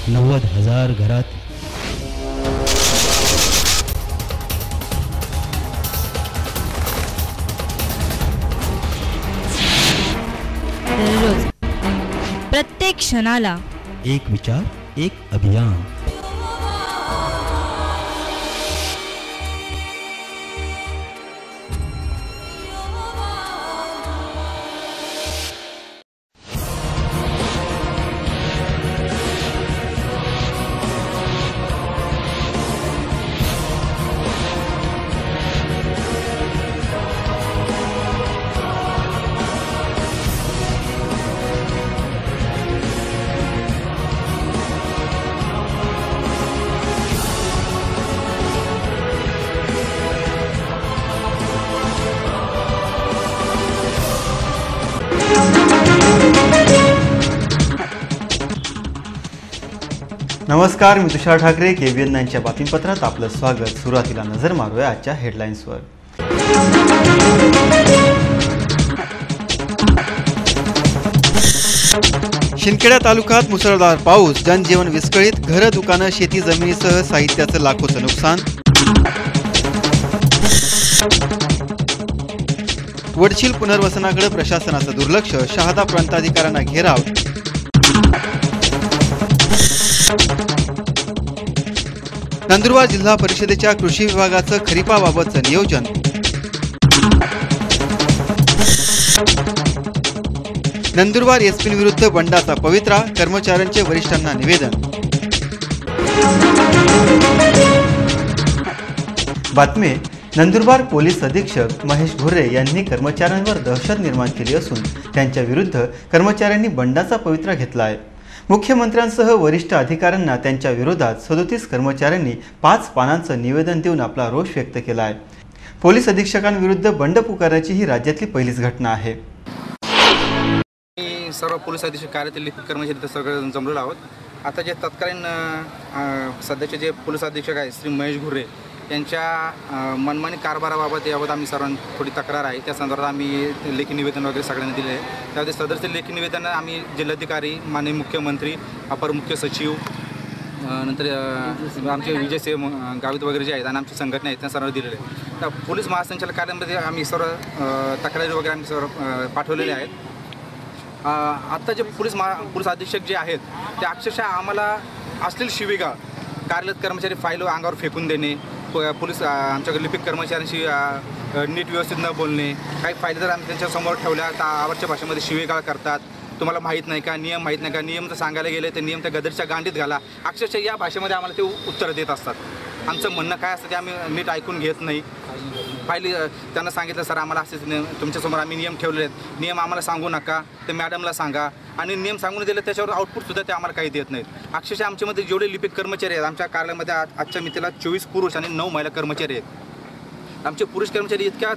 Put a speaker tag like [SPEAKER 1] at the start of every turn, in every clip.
[SPEAKER 1] 90,000 घरात
[SPEAKER 2] दररोज प्रत्येक क्षणाला
[SPEAKER 1] एक विचार, एक अभियान.
[SPEAKER 3] नमस्कार, मी तुषार ठाकरे. KBN9च्या बातमीपत्रात आपलं स्वागत. सुरुवातीला नजर मारूया आजच्या हेडलाईन्सवर. शिंदखेडा तालुक्यात मुसळधार पाऊस, जनजीवन विस्कळीत, घरं, दुकानं, शेती जमिनीसह साहित्याचं लाखोचं नुकसान. वडशील पुनर्वसनाकडे प्रशासनाचं दुर्लक्ष, शहादा प्रांताधिकाऱ्यांना घेराव. नंदुरबार जिल्हा परिषदेच्या कृषी विभागाचं खरीपाबाबतचं नियोजन. नंदुरबार एसपी विरुद्ध बंडाचा पवित्रा, कर्मचाऱ्यांचे वरिष्ठांना निवेदन. बातमी. नंदुरबार पोलीस अधीक्षक महेश घुर्रे यांनी कर्मचाऱ्यांवर दहशत निर्माण केली असून त्यांच्या विरुद्ध कर्मचाऱ्यांनी बंडाचा पवित्रा घेतला आहे. मुख्यमंत्र्यांसह वरिष्ठ अधिकाऱ्यांना त्यांच्या विरोधात 37 कर्मचाऱ्यांनी 5 पानांचं निवेदन देऊन आपला रोष व्यक्त केला आहे. पोलीस अधीक्षकांविरुद्ध बंड पुकारण्याची ही राज्यातली पहिलीच घटना आहे.
[SPEAKER 4] सर्व पोलीस अधीक्षक कार्यालयातील कर्मचारी सगळे जमलेलो आहोत. आता जे तत्कालीन सध्याचे जे पोलीस अधीक्षक आहेत श्री महेश घुर्रे यांच्या मनमानी कारभाराबाबत याबाबत आम्ही सर्वांनी थोडी तक्रार आहे. त्या संदर्भात आम्ही लेखी निवेदन वगैरे सगळ्यांना दिले आहे. त्यामध्ये सदरचे लेखी निवेदन आम्ही जिल्हाधिकारी, माननीय मुख्यमंत्री, अपर मुख्य सचिव, नंतर आमचे विजय सेव गावित वगैरे जे आहेत आणि आमची संघटना आहेत त्या सर्व दिलेले आहेत. तर पोलीस महासंचालक कार्यालयामध्ये आम्ही सर्व तक्रारी वगैरे आम्ही सर्व पाठवलेले आहेत. आत्ता जे पोलीस अधीक्षक जे आहेत ते अक्षरशः आम्हाला असलेली शिवीगाळ, कार्यालयात कर्मचारी फाईल अंगावर फेकून देणे, पोलीस आमच्याकडे लिपिक कर्मचाऱ्यांशी नीट व्यवस्थित न बोलणे, काही फायदे जर आम्ही त्यांच्यासमोर ठेवल्या तर आवडच्या भाषेमध्ये शिवीगाळ करतात. तुम्हाला माहीत नाही का, नियम माहीत नाही का, नियम जर सांगायला गेले तर नियम त्या गदरच्या गांडीत घाला, अक्षरशः या भाषेमध्ये आम्हाला ते उत्तर देत असतात. आमचं म्हणणं काय असतं ते आम्ही नीट ऐकून घेत नाही. फायली त्यांना सांगितलं सर आम्हाला असेच तुमच्यासमोर आम्ही नियम ठेवले आहेत, नियम आम्हाला सांगू नका, ते मॅडमला सांगा, आणि नियम सांगून दिले त्याच्यावर आउटपुटसुद्धा ते आम्हाला काही देत नाहीत. अक्षरशः आमच्यामध्ये जेवढे लिपिक कर्मचारी आहेत आमच्या कार्यालयामध्ये आजच्या मितीला 24 पुरुष आणि 9 महिला कर्मचारी आहेत. आमचे पुरुष कर्मचारी इतक्या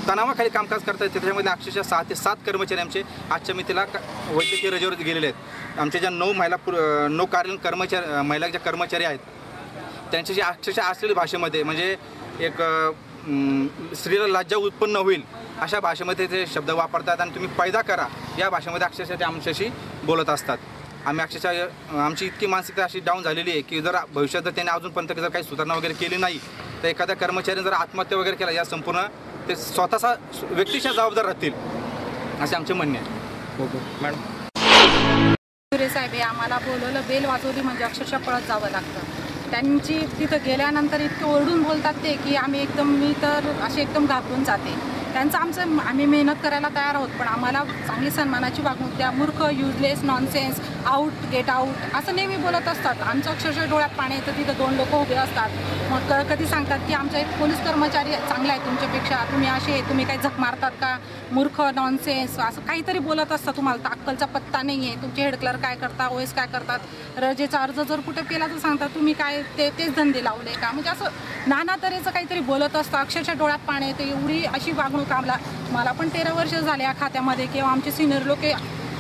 [SPEAKER 4] तणावाखाली कामकाज करतात त्याच्यामध्ये अक्षरशः 6 ते 7 कर्मचारी आमचे आजच्या मितीला वैद्यकीय रजेवर गेलेले आहेत. आमच्या ज्या 9 कार्यालयीन कर्मचारी महिला ज्या कर्मचारी आहेत त्यांच्याशी अक्षरशः असलेल्या भाषेमध्ये म्हणजे एक स्त्रीला लज्जा उत्पन्न होईल अशा भाषेमध्ये ते शब्द वापरतात आणि तुम्ही पैदा करा या भाषेमध्ये अक्षरशः ते आमच्याशी बोलत असतात. आम्ही अक्षरशः आमची इतकी मानसिकता अशी डाऊन झालेली आहे की जर भविष्यात जर त्यांनी अजूनपर्यंत जर काही सुधारणा वगैरे केली नाही तर एखाद्या कर्मचाऱ्याने जर आत्महत्या वगैरे केला या संपूर्ण ते स्वतःचा व्यक्तिशः जबाबदार राहतील असे आमचे म्हणणे आहे.
[SPEAKER 5] मॅडम घुर्रे साहेब आम्हाला बोलवलं, बेल वाजवली म्हणजे अक्षरशः पळत जावं लागतं. त्यांची तिथं गेल्यानंतर इतकं ओरडून बोलतात ते की मी तर असे एकदम घाबरून जाते. आम्ही मेहनत करायला तयार आहोत पण आम्हाला चांगली सन्मानाची वागणूक द्या. मूर्ख, useless, nonsense, out, get out असं नेहमी बोलत असतात. आमचं अक्षरशः डोळ्यात पाणी येतं. तिथं 2 लोक उभे असतात. मग कधी सांगतात की आमचा एक पोलीस कर्मचारी चांगला आहे तुमच्यापेक्षा, तुम्ही काही झक मारतात का, मूर्ख, नॉनसेन्स असं काहीतरी बोलत असतात. तुम्हाला तर अक्कलचा पत्ता नाही आहे. तुमचे हेड क्लर्क काय करतात, OS काय करतात, रजेचा अर्ज जर कुठे केला तर सांगतात तुम्ही काय तेच धंदे लावले का, म्हणजे असं नाना तऱ्हेचं काहीतरी बोलत असतं. अक्षरशः डोळ्यात पाणी येतं. एवढी अशी वागणूक मला पण 13 वर्ष झाले या खात्यामध्ये किंवा आमचे सिनियर लोक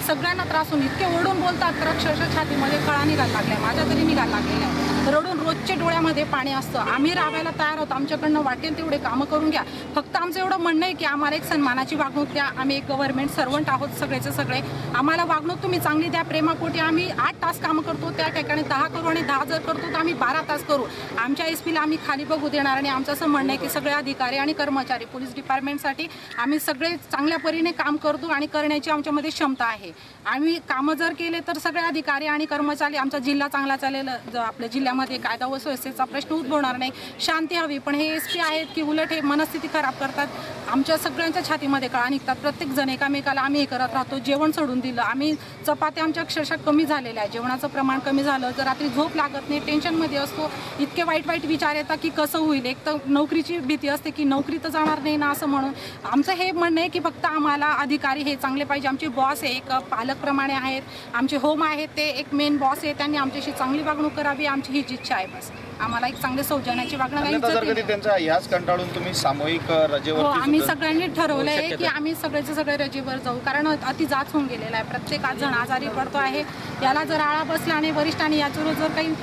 [SPEAKER 5] सगळ्यांना त्रास होऊन इतके ओरडून बोलतात तर अक्षरशः छातीमध्ये कळा निघायला लागल्या, माझ्या तरी निघायला लागलेल्या आहे. रडून रोजच्या डोळ्यामध्ये पाणी असतं. आम्ही राबायला तयार आहोत, आमच्याकडनं वाटेल तेवढे कामं करून घ्या. फक्त आमचं एवढं म्हणणं आहे की आम्हाला एक सन्मानाची वागणूक द्या. आम्ही एक गव्हर्नमेंट सर्वंट आहोत सगळेचे सगळे. आम्हाला वागणूक तुम्ही चांगली द्या. प्रेमापोटी आम्ही 8 तास कामं करतो, त्या ठिकाणी 10 करू आणि 10 जर करतो तर आम्ही 12 तास करू. आमच्या SP ला आम्ही खाली बघू देणार. आणि आमचं असं म्हणणं आहे की सगळे अधिकारी आणि कर्मचारी पोलीस डिपार्टमेंटसाठी आम्ही सगळे चांगल्या परीने काम करतो आणि करण्याची आमच्यामध्ये क्षमता आहे. आम्ही कामं जर केले तर सगळे अधिकारी आणि कर्मचारी, आमचा जिल्हा चांगला चालेल. आपल्या जिल्ह्यामध्ये कायदा व सुव्यवस्थेचा प्रश्न उद्भवणार नाही, शांती हवी. पण हे SP आहेत की उलट हे मनस्थिती खराब करतात. आमच्या सगळ्यांच्या छातीमध्ये कळा निघतात. प्रत्येक जण एकामेकाला आम्ही हे करत राहतो. जेवण सोडून दिलं आम्ही, चपात्या आमच्या अक्षरशः कमी झालेल्या आहे, जेवणाचं प्रमाण कमी झालं. जर रात्री झोप लागत नाही, टेन्शनमध्ये असतो. इतके वाईट वाईट विचार येतात की कसं होईल. एक तर नोकरीची भीती असते की नोकरी तर जाणार नाही ना असं म्हणून. आमचं हे म्हणणं आहे की फक्त आम्हाला अधिकारी हे चांगले पाहिजे. आमचे बॉस आहे एक पालकप्रमाणे आहेत, आमचे होम आहेत ते एक मेन बॉस आहे, त्यांनी आमच्याशी चांगली वागणूक करावी. आमची हीच इच्छा आहे. बस आम्हाला एक चांगले सौजन्याची वागणूक आहे.
[SPEAKER 6] त्यांचा ह्याच कंटाळून तुम्ही सामूहिक रजेवर,
[SPEAKER 5] आम्ही सगळ्यांनी ठरवलं आहे की आम्ही सगळेचे सगळे रजेवर जाऊ. कारण अति जाच होऊन गेलेला आहे. प्रत्येक जण आजारी पडतो आहे. याला जर आळा बसला आणि वरिष्ठांनी याच्यावर जर काही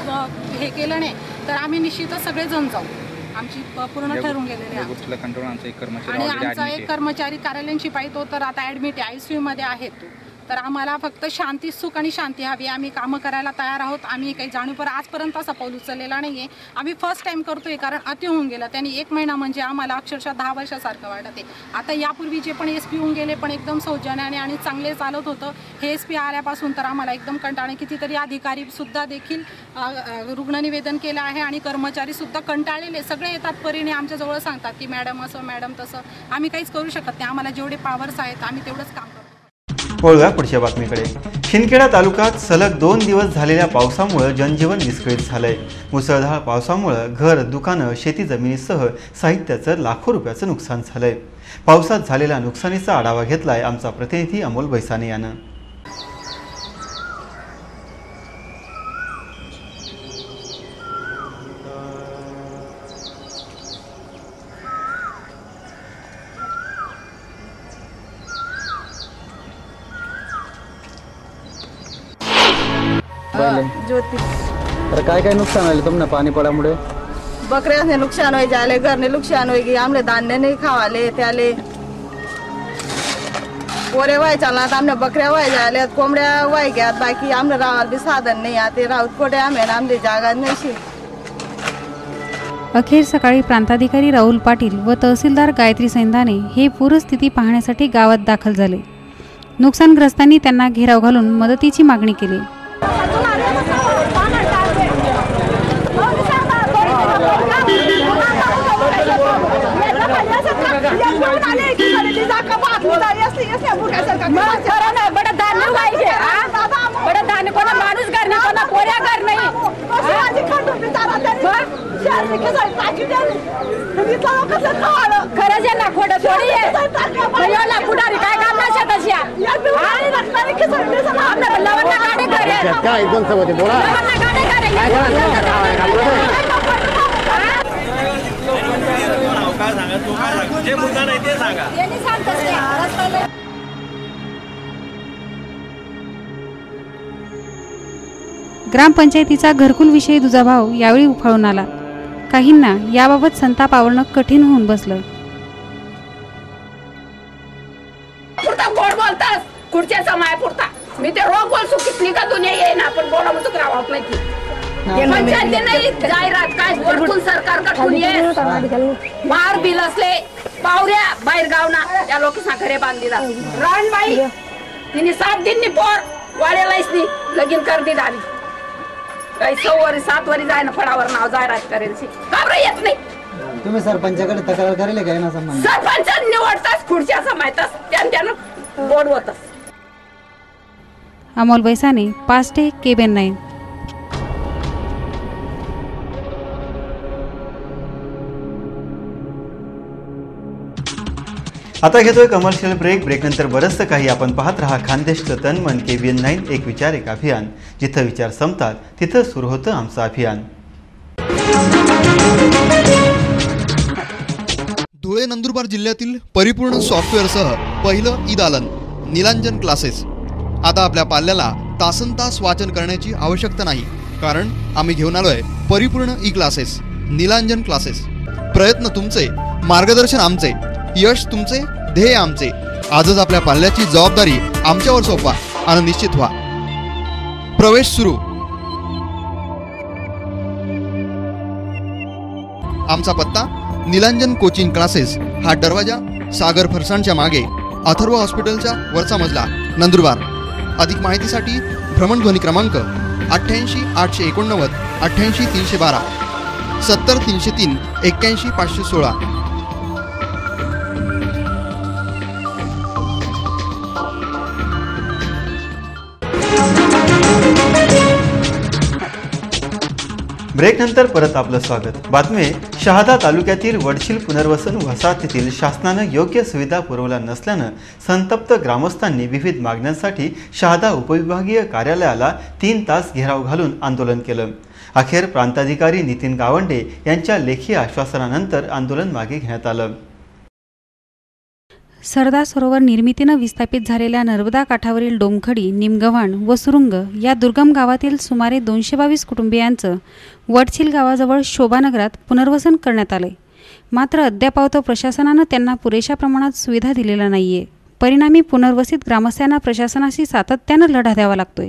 [SPEAKER 5] हे केलं नाही तर आम्ही निश्चितच सगळेजण जाऊ. आमची पूर्ण ठरवून गेलेली आहे. आणि आमचा एक कर्मचारी कार्यालयीन शिपाई तो तर आता ॲडमिट आहे, ICU मध्ये आहे तो. तर आम्हाला फक्त शांती, सुख आणि शांती हवी. आम्ही कामं करायला तयार आहोत. आम्ही काही जाणीवपर आजपर्यंत असा पाऊल उचललेला नाही आहे. आम्ही फर्स्ट टाईम करतोय कारण अति होऊन गेलं. त्यांनी 1 महिना म्हणजे आम्हाला अक्षरशः 10 वर्षासारखं वाटत आहे. आता यापूर्वी जे पण SP होऊन गेले पण एकदम सौजन्याने आणि चांगले चालत होतं. हे SP आल्यापासून तर आम्हाला एकदम कंटाळणे. कितीतरी अधिकारी सुद्धा देखील रुग्ण निवेदन केलं आहे आणि कर्मचारी सुद्धा कंटाळलेले. सगळे येतात परीने आमच्याजवळ सांगतात की मॅडम असं मॅडम तसं. आम्ही काहीच करू शकत नाही. आम्हाला जेवढे पावर्स आहेत आम्ही तेवढंच काम करतो.
[SPEAKER 3] वळूया पुढच्या बातमीकडे. शिंदखेडा तालुक्यात सलग 2 दिवस झालेल्या पावसामुळे जनजीवन विस्कळीत झालंय. मुसळधार पावसामुळे घर, दुकानं, शेती जमिनीसह साहित्याचं लाखो रुपयाचं नुकसान झालंय. पावसात झालेल्या नुकसानीचा आढावा घेतलाय आमचा प्रतिनिधी अमोल बैसाने यानं.
[SPEAKER 7] ज्योति
[SPEAKER 8] तर काय नुकसान झालं तुम्हाला पाणी पडामुळे?
[SPEAKER 7] बकऱ्याने नुकसान हो जाले, घरने नुकसान होगी, आमले धान्य नहीं खावाले त्याले पोरे वाय चालणार. आमने बकऱ्या वाय जाले, कोंबड्या वाय घ्यात. बाकी आमने राहायला बी साधन नाही. आता राऊत कोडे आमले जागा नाही.
[SPEAKER 9] अखेर सकाळी प्रांताधिकारी राहुल पाटील व तहसीलदार गायत्री सैंदाने हे पूरस्थिती पाहण्यासाठी गावात दाखल झाले. नुकसानग्रस्तांनी त्यांना घेराव घालून मदतीची मागणी केली.
[SPEAKER 7] माणूस घर नाही, कोणा पोऱ्या घर नाही. खरंच आहे ना, खोटं थोडी आहे. पुढारी काय काम नाही शेताची. लवणला गाडी करेल,
[SPEAKER 9] ग्रामपंचायतीचा घरकुल विषयी दुजाभाव यावेळी उफाळून आला. काहींना याबाबत संताप आवरणं कठीण होऊन बसलं.
[SPEAKER 10] गोड बोलतास खुर्च्या माय पुरता मी ते रोग बोलसू कितली का दुनिया येईना आपण बोलावं चुक राहावं नाही. पंचायती नाही जाहिरात काय वरतून सरकार कडून येस मार बिल असले पावऱ्या बाहेर गावना त्या लोकांना घरे बांधीला. राणबाई तिने 7 दिननी पोर वाड्यालाच नी लगीन कर दी झाली. काही 6 वरी 7 वरी जाय ना फळावर नाव जाहिरात करेल का बरं येत नाही.
[SPEAKER 8] तुम्ही सरपंचाकडे तक्रार करेल काय ना?
[SPEAKER 10] सरपंच निवडताच खुर्च्या माहितच त्यानं बोलवतच.
[SPEAKER 9] अमोल बैसाने, पास्टे, केबेन 9.
[SPEAKER 3] आता घेतोय कमर्शियल ब्रेक. ब्रेकनंतर बरंचसं काही आपण पाहत राहा खानदेशचं तन मन KBN 9 एक विचार एक अभियान. जिथं विचार संपतात तिथं सुरू होतं आमचं अभियान.
[SPEAKER 11] धुळे नंदुरबार जिल्ह्यातील परिपूर्ण सॉफ्टवेअरसह पहिलं ईद-आलन नीलांजन क्लासेस. आता आपल्या पाल्याला तासनतास वाचन करण्याची आवश्यकता नाही, कारण आम्ही घेऊन आलोय परिपूर्ण ई क्लासेस, नीलांजन क्लासेस. प्रयत्न तुमचे, मार्गदर्शन आमचे, यश तुमचे, ध्येय आमचे. आजच आपल्या पाल्याची जबाबदारी आमच्यावर सोपवा आणि निश्चित व्हा. प्रवेश सुरू. आमचा पत्ता नीलांजन कोचिंग क्लासेस, हा दरवाजा सागर फरसाणच्या मागे, अथर्व हॉस्पिटलच्या वरचा मजला, नंदुरबार. अधिक माहितीसाठी भ्रमणध्वनी क्रमांक 88 889 88 312, 70 303 81 516.
[SPEAKER 3] ब्रेकनंतर परत आपलं स्वागत. बातमी. शहादा तालुक्यातील वडशील पुनर्वसन वसाहतीतील शासनानं योग्य सुविधा पुरवल्या नसल्यानं संतप्त ग्रामस्थांनी विविध मागण्यांसाठी शहादा उपविभागीय कार्यालयाला 3 तास घेराव घालून आंदोलन केलं. अखेर प्रांताधिकारी नितीन गावंडे यांच्या लेखी आश्वासनानंतर आंदोलन मागे घेण्यात आलं.
[SPEAKER 9] सरदार सरोवर निर्मितीनं विस्थापित झालेल्या नर्मदा काठावरील डोमखडी, निमगव्हाण व सुरुंग या दुर्गम गावातील सुमारे 222 कुटुंबियांचं वडशील गावाजवळ शोभानगरात पुनर्वसन करण्यात आले. मात्र अद्याप प्रशासनानं त्यांना पुरेशा प्रमाणात सुविधा दिलेल्या नाहीये. परिणामी पुनर्वसित ग्रामस्थांना प्रशासनाशी सातत्यानं लढा द्यावा लागतोय.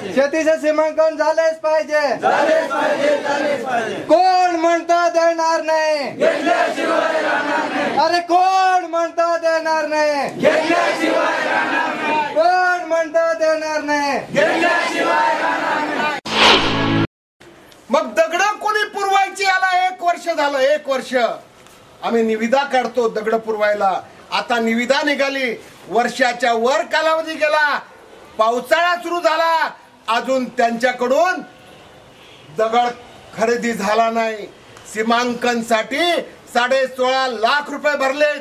[SPEAKER 12] शेतीचं सीमांकन झालेच पाहिजे. कोण म्हणतं देणार नाही? अरे कोण म्हणतं देणार नाही? कोण म्हणतं देणार नाही?
[SPEAKER 13] मग दगड कोणी पुरवायची? याला 1 वर्ष झालं. 1 वर्ष आम्ही निविदा काढतो दगड पुरवायला. आता निविदा निघाली, वर्षाच्या वर कालावधी गेला, पावसाळा सुरू झाला, अजून त्यांच्याकडून दगड खरेदी झाला नाही. सीमांकन साठी 16.5 लाख रुपये भरले,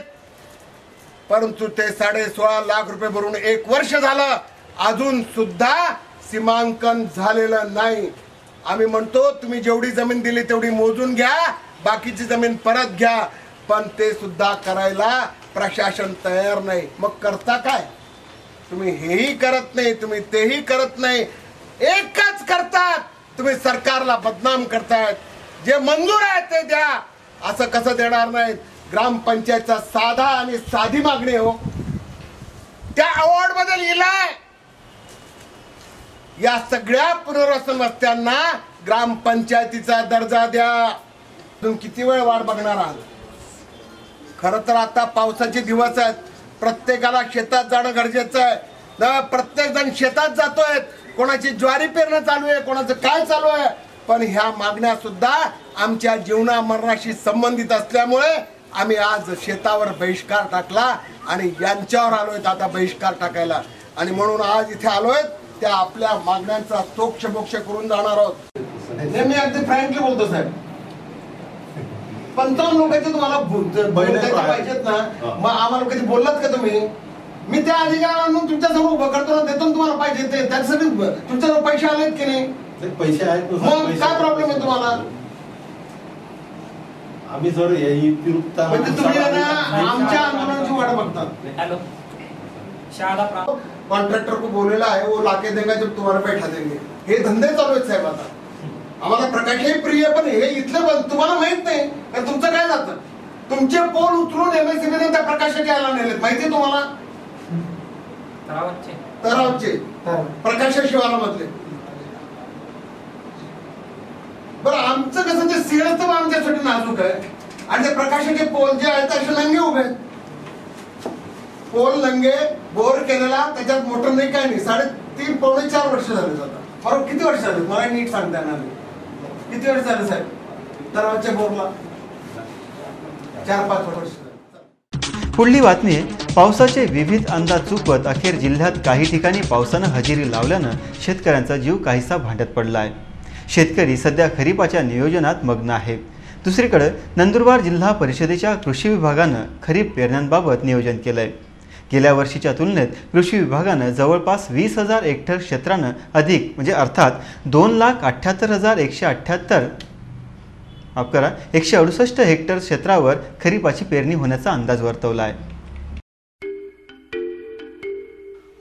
[SPEAKER 13] परंतु ते 16.5 लाख रुपये भरून 1 वर्ष झालं, अजून सुद्धा सीमांकन झालेलं नाही. आम्ही म्हणतो तुम्ही जेवढी जमीन दिली तेवढी मोजून घ्या, बाकीची जमीन परत घ्या, पण ते सुद्धा करायला प्रशासन तयार नाही. मग करता काय? तुम्ही हेही करत नाही, तुम्ही तेही करत नाही, एकच करतात. तुम्ही सरकारला बदनाम करतायत. जे मंजूर आहे ते द्या. असं कसं देणार नाहीत? ग्रामपंचायतचा साधा आणि साधी मागणी हो, त्या अवॉर्ड मध्ये लिहिलाय या सगळ्या पुनर्वसन वस्त्यांना ग्रामपंचायतीचा दर्जा द्या. तुम्ही किती वेळ वाट बघणार आहात? खरं तर आता पावसाचे दिवस आहेत, प्रत्येकाला शेतात जाणं गरजेचं आहे. प्रत्येक जण शेतात जातोय, कोणाची ज्वारी पेरणं चालू आहे, कोणाचं काय चालू आहे, पण ह्या मागण्या सुद्धा आमच्या जीवना मरणाशी संबंधित असल्यामुळे आम्ही आज शेतावर बहिष्कार टाकला आणि यांच्यावर आलोय आता बहिष्कार टाकायला. आणि म्हणून आज इथे आलोय त्या आपल्या मागण्यांचा सोक्ष करून जाणार आहोत. मी अगदी फ्रँकली बोलतो साहेब, 55 लोकांचे तुम्हाला पाहिजेत ना, मग आम्हाला कधी बोललात का तुम्ही? मी त्या अधिकाऱ्यांना तुमच्यासमोर उभं करतो ना, देतो तुम्हाला पाहिजे ते. त्यासाठी तुमच्याजवळ पैसे आलेत की नाही? पैसे आहेत. मग काय प्रॉब्लेम आहे तुम्हाला?
[SPEAKER 14] आम्ही जर
[SPEAKER 13] तुम्ही आमच्या आंदोलनाची वाट बघता. कॉन्ट्रॅक्टर को बोलेला आहे, वो लाके देगा जब तुम्हाला बैठा देंगे. हे धंदे चालू आहेत साहेब. आता आम्हाला प्रकाश हे प्रिय, पण हे इथलं तुम्हाला माहित नाही. कारण तुमचं काय जातं, तुमचे पोल उचलून MSCB त्या प्रकाशाचे यायला नेलेत. माहितीये तुम्हाला? तरावचे प्रकाश शिवाला मधले. बरं, आमचं कसं ते सिंहस्थ आमच्यासाठी नाजूक आहे, आणि ते प्रकाशाचे पोल जे आहेत असे लंगे उभे आहेत. पोल लंगे बोर केलेला, त्याच्यात मोटर नाही, काय नाही. 3.5 पावणे 4 वर्ष झाले. आता बरोबर किती वर्ष झाले मला नीट सांगता येणार नाही. किती वर्ष झाले साहेब तरावच्या बोरला? 4-5 वर्ष.
[SPEAKER 3] पुढली बातमी. पावसाचे विविध अंदाज चुकवत अखेर जिल्ह्यात काही ठिकाणी पावसानं हजेरी लावल्यानं शेतकऱ्यांचा जीव काहीसा भांड्यात पडला आहे. शेतकरी सध्या खरीपाच्या नियोजनात मग्न आहे. दुसरीकडे नंदुरबार जिल्हा परिषदेच्या कृषी विभागानं खरीप पेरण्यांबाबत नियोजन केलं आहे. गेल्या वर्षीच्या तुलनेत कृषी विभागानं जवळपास 20,000 हेक्टर क्षेत्रानं अधिक म्हणजे अर्थात 2,78,168 हेक्टर क्षेत्रावर खरीपाची पेरणी होण्याचा अंदाज वर्तवला आहे.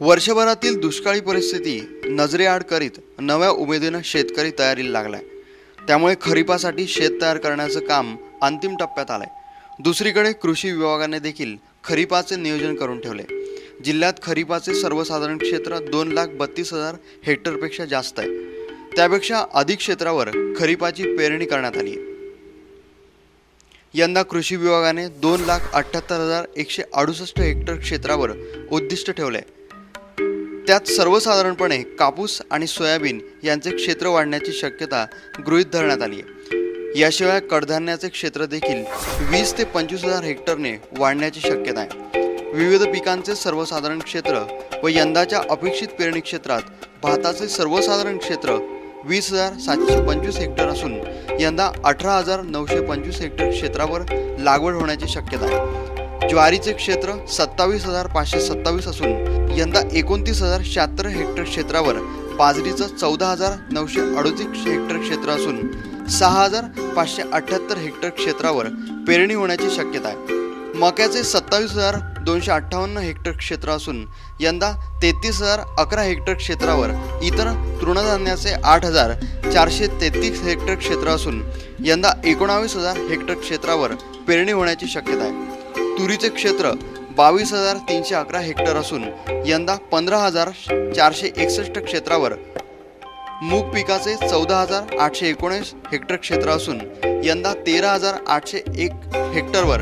[SPEAKER 11] वर्षभरातील दुष्काळी परिस्थिती नजरेआड करीत नव्या उमेदीनं शेतकरी तयारीला लागलाय। त्यामुळे खरीपासाठी शेत तयार करण्याचं काम अंतिम टप्प्यात आलंय। दुसरीकडे कृषी विभागाने देखील खरीपाचे नियोजन करून ठेवले। जिल्ह्यात खरीपाचे सर्वसाधारण क्षेत्र 2,32,000 हेक्टरपेक्षा जास्त आहे। त्यापेक्षा अधिक क्षेत्रावर खरीपाची पेरणी करण्यात आली आहे। यंदा कृषी विभागाने 2,78,168 हेक्टर क्षेत्रावर उद्दिष्ट ठेवले। त्यात सर्वसाधारणपणे कापूस आणि सोयाबीन यांचे क्षेत्र वाढण्याची शक्यता गृहीत धरण्यात आली आहे। याशिवाय कडधान्याचे क्षेत्र देखील 20 ते 25,000 हेक्टरने वाढण्याची शक्यता आहे। विविध पिकांचे सर्वसाधारण क्षेत्र व यंदाच्या अपेक्षित पेरणी क्षेत्रात भाताचे सर्वसाधारण क्षेत्र 20,725 हेक्टर असून यंदा 18,925 हेक्टर क्षेत्रावर लागवड होण्याची शक्यता आहे। ज्वारीचे क्षेत्र 27,527 असून यंदा 29,076 हेक्टर क्षेत्रावर, बाजरीचं 14,938 हेक्टर क्षेत्र असून 6,578 हेक्टर क्षेत्रावर पेरणी होण्याची शक्यता आहे। मक्याचे 27,258 हेक्टर क्षेत्र असून यंदा 33,011 हेक्टर क्षेत्रावर, इतर तृणधान्याचे 8,433 हेक्टर क्षेत्र असून यंदा 19,000 हेक्टर क्षेत्रावर पेरणी होण्याची शक्यता आहे। तुरीचे क्षेत्र 22,311 हेक्टर असून यंदा 15,461 क्षेत्रावर, मूग पिकाचे 14,819 हेक्टर क्षेत्र असून यंदा 13,801 हेक्टरवर,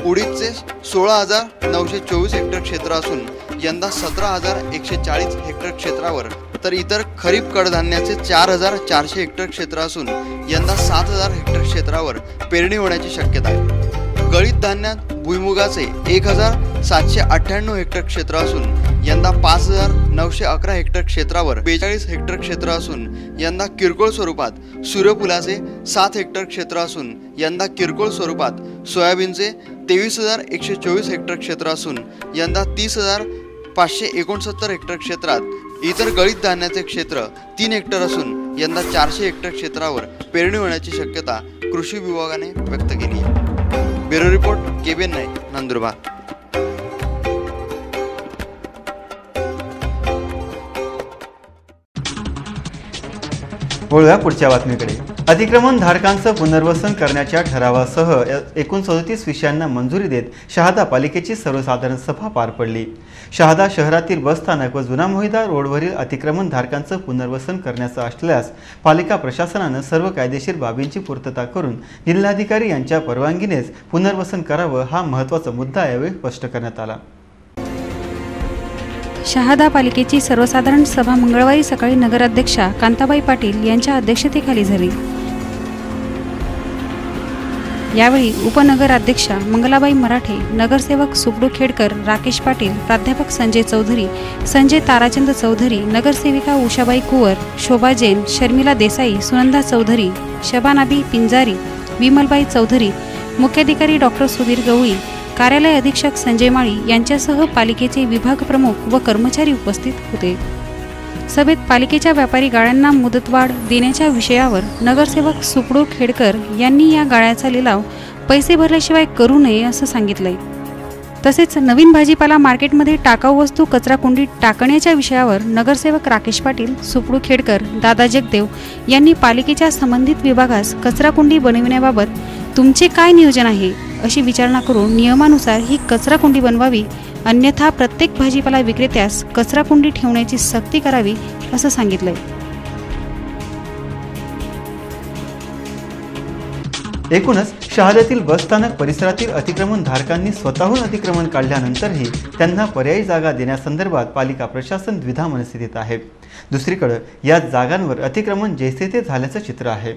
[SPEAKER 11] उडीदचे 16,924 हेक्टर क्षेत्र असून यंदा 17,140 हेक्टर क्षेत्रावर, तर इतर खरीप कडधान्याचे 4,400 हेक्टर क्षेत्र असून यंदा 7,000 हेक्टर क्षेत्रावर पेरणी होण्याची शक्यता आहे। गळीत धान्यात भुईमुगाचे 1,798 हेक्टर क्षेत्र असून यंदा 5,911 हेक्टर क्षेत्रावर 42 हेक्टर क्षेत्र असून यंदा किरकोळ स्वरूपात सूर्यफुलाचे 7 हेक्टर क्षेत्र असून यंदा किरकोळ स्वरूपात सोयाबीनचे 23,124 हेक्टर क्षेत्र असून यंदा 30,569 हेक्टर क्षेत्रात, इतर गळीत धान्याचे क्षेत्र 3 हेक्टर असून यंदा 400 हेक्टर क्षेत्रावर पेरणी होण्याची शक्यता कृषी विभागाने व्यक्त केली आहे। Bureau report, KBN 9, Nandurbar.
[SPEAKER 3] वळूया पुढच्या बातमीकडे। अतिक्रमण धारकांचं पुनर्वसन करण्याच्या ठरावासह एकूण 37 विषयांना मंजुरी देत शहादा पालिकेची सर्वसाधारण सभा पार पडली। शहादा शहरातील बसस्थानक व जुना मोहिदार रोडवरील अतिक्रमण धारकांचं पुनर्वसन करण्याचं असल्यास पालिका प्रशासनानं सर्व कायदेशीर बाबींची पूर्तता करून जिल्हाधिकारी यांच्या परवानगीनेच पुनर्वसन करावं, हा महत्त्वाचा मुद्दा यावेळी स्पष्ट करण्यात आला।
[SPEAKER 9] शहादा पालिकेची सर्वसाधारण सभा मंगळवारी सकाळी नगराध्यक्षा कांताबाई पाटील यांच्या अध्यक्षतेखाली झाली। यावेळी उपनगराध्यक्षा मंगलाबाई मराठे, नगरसेवक सुकडू खेडकर, राकेश पाटील, प्राध्यापक संजय चौधरी, संजय ताराचंद चौधरी, नगरसेविका उषाबाई कुवर, शोभा जैन, शर्मिला देसाई, सुनंदा चौधरी, शबानाबी पिंजारी, विमलबाई चौधरी, मुख्याधिकारी डॉक्टर सुधीर गवळी, कार्यालय अधीक्षक संजय माळी यांच्यासह पालिकेचे विभाग प्रमुख व कर्मचारी उपस्थित होते। सभेत पालिकेच्या व्यापारी गाड्यांना मुदतवाढ देण्याच्या विषयावर नगरसेवक सुकडू खेडकर यांनी या गाड्याचा लिलाव पैसे भरल्याशिवाय करू नये असं सांगितलंय। तसेच नवीन भाजीपाला मार्केटमध्ये टाकाऊ वस्तू कचराकुंडीत टाकण्याच्या विषयावर नगरसेवक राकेश पाटील, सुकडू खेडकर, दादा जगदेव यांनी पालिकेच्या संबंधित विभागास कचराकुंडी बनविण्याबाबत तुमचे काय नियोजन आहे अशी विचारणा करून नियमानुसार ही कचराकुंडी बनवावी, अन्यथा प्रत्येक भाजीपाला विक्रेत्यास कचराकुंडी ठेवण्याची सक्ती करावी असं सांगितलंय।
[SPEAKER 3] एकूणच शहाद्यातील बसस्थानक परिसरातील अतिक्रमण धारकांनी स्वतःहून अतिक्रमण काढल्यानंतरही त्यांना पर्यायी जागा देण्यासंदर्भात पालिका प्रशासन द्विधा मनस्थितीत आहे। दुसरीकडे या जागांवर अतिक्रमण जैसे ते झाल्याचं चित्र आहे।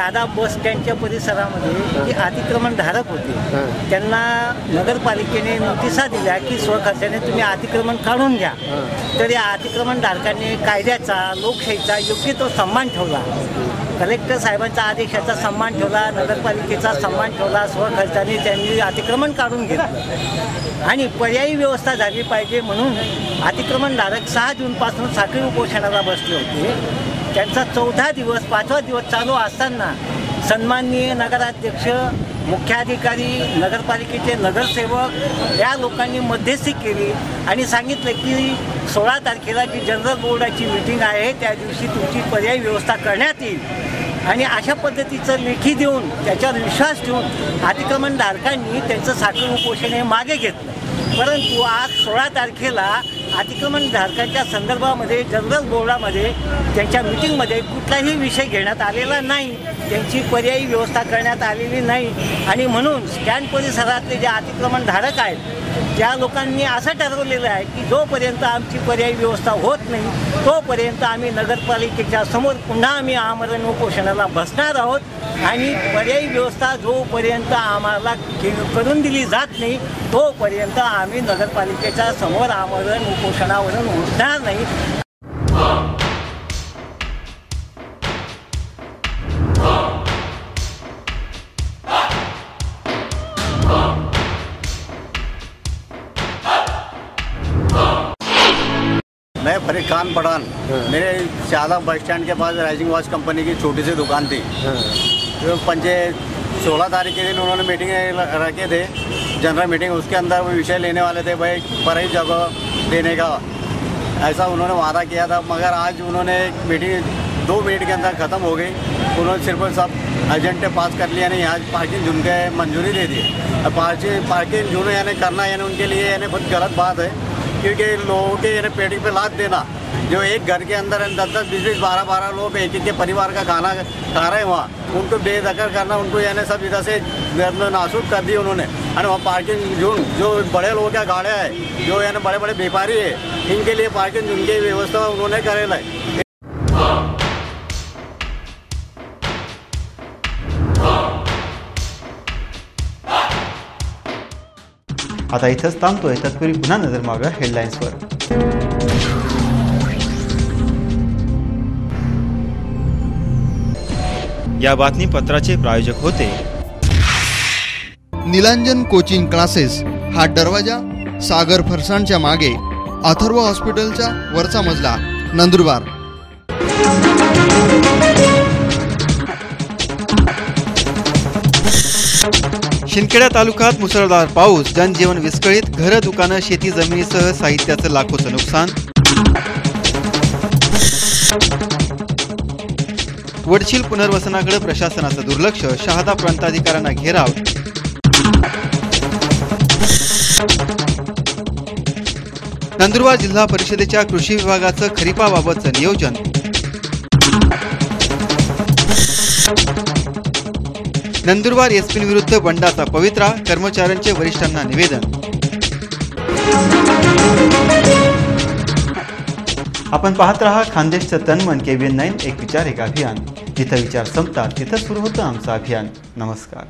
[SPEAKER 14] शहादा बस स्टँडच्या परिसरामध्ये जे अतिक्रमणधारक होते त्यांना नगरपालिकेने नोटिसा दिल्या की स्वखर्चाने तुम्ही अतिक्रमण काढून घ्या. तर या अतिक्रमणधारकांनी कायद्याचा, लोकशाहीचा योग्य तो सन्मान ठेवला. कलेक्टर साहेबांचा आदेशाचा सन्मान ठेवला, नगरपालिकेचा सन्मान ठेवला. स्वखर्चाने त्यांनी अतिक्रमण काढून घेतलं आणि पर्यायी व्यवस्था झाली पाहिजे म्हणून अतिक्रमणधारक 6 जूनपासून साखळी उपोषणाला बसले होते. त्यांचा 14 दिवस 5वा दिवस चालू असताना सन्माननीय नगराध्यक्ष, मुख्याधिकारी, नगरपालिकेचे नगरसेवक या लोकांनी मध्यस्थी केली आणि सांगितलं की 16 तारखेला जी जनरल बोर्डाची मीटिंग आहे त्या दिवशी तुमची पर्यायी व्यवस्था करण्यात येईल. आणि अशा पद्धतीचं लेखी देऊन त्याच्यावर विश्वास ठेवून अतिक्रमणधारकांनी त्यांचं साखळी उपोषण हे मागे घेतलं. परंतु आज 16 तारखेला अतिक्रमणधारकांच्या संदर्भामध्ये जनरल बोर्डामध्ये त्यांच्या मिटिंगमध्ये कुठलाही विषय घेण्यात आलेला नाही, त्यांची पर्यायी व्यवस्था करण्यात आलेली नाही. आणि म्हणून स्टँड परिसरातले जे अतिक्रमणधारक आहेत त्या लोकांनी असं ठरवलेलं आहे की जोपर्यंत आमची पर्यायी व्यवस्था होत नाही तोपर्यंत आम्ही नगरपालिकेच्या समोर पुन्हा आम्ही आमरण उपोषणाला बसणार आहोत. आणि पर्यायी व्यवस्था जोपर्यंत आम्हाला करून दिली जात नाही तोपर्यंत आम्ही नगरपालिकेच्या समोर आमरण उपोषणावरून उठणार नाही.
[SPEAKER 15] मैं फरीद खान पठान, मेरे शाहदा बस स्टैंड के पास राइजिंग वॉच कंपनी की छोटी सी दुकान थी. जो 16 तारीख के दिन उन्होंने मीटिंग रखे थे, जनरल मीटिंग. उसके अंदर वो विषय लेने वाले थे भाई पर्यायी जगह देने का, ऐसा उन्होंने वादा किया था. मगर आज उन्होंने मीटिंग 2 मिनट के अंदर ख़त्म हो गई. उन्होंने सिर्फ सब एजेंटे पास कर लिया, नहीं आज पार्किंग जून के मंजूरी दे दी. पार्किंग जून यानी करना यानी उनके लिए यानी बहुत गलत बात है, क्योंकि लोगों के यानी पेटी पे लाद देना, जो एक घर के अंदर 10-10, 20-20, 12-12 लोग एक के परिवार का खाना खा रहे हैं वहाँ, उनको बेदखल करना, उनको यानी सब इधर से नासूक कर दी उन्होंने. और वहाँ पार्किंग जोन जो बड़े लोगों की गाड़ियाँ है, जो यानी बड़े बड़े व्यापारी है, इनके लिए पार्किंग जोन की व्यवस्था उन्होंने करेला है.
[SPEAKER 3] आता इथंच थांबतोय. तत्पूर्वी पुन्हा नजर मारूया हेडलाईन्सवर.
[SPEAKER 1] या बातमीपत्राचे प्रायोजक होते
[SPEAKER 11] निलांजन कोचिंग क्लासेस. हा दरवाजा सागर फरसाणच्या मागे, अथर्व हॉस्पिटलच्या वरचा मजला, नंदुरबार.
[SPEAKER 3] शिंदखेडा तालुक्यात मुसळधार पाऊस, जनजीवन विस्कळीत, घरं, दुकानं, शेती जमिनीसह साहित्याचं लाखोचं नुकसान. वडछील पुनर्वसनाकडे प्रशासनाचं दुर्लक्ष, शहादा प्रांताधिकाऱ्यांना घेराव. नंदुरबार जिल्हा परिषदेच्या कृषी विभागाचं खरीपाबाबतचं नियोजन. नंदुरबार एसपी विरुद्ध बंडाचा पवित्रा, कर्मचाऱ्यांचे वरिष्ठांना निवेदन. आपण पाहत रहा खानदेशचं तनमन KBN 9 एक विचार एक अभियान. जिथं विचार संपतात तिथं सुरू होतं आमचं अभियान. नमस्कार.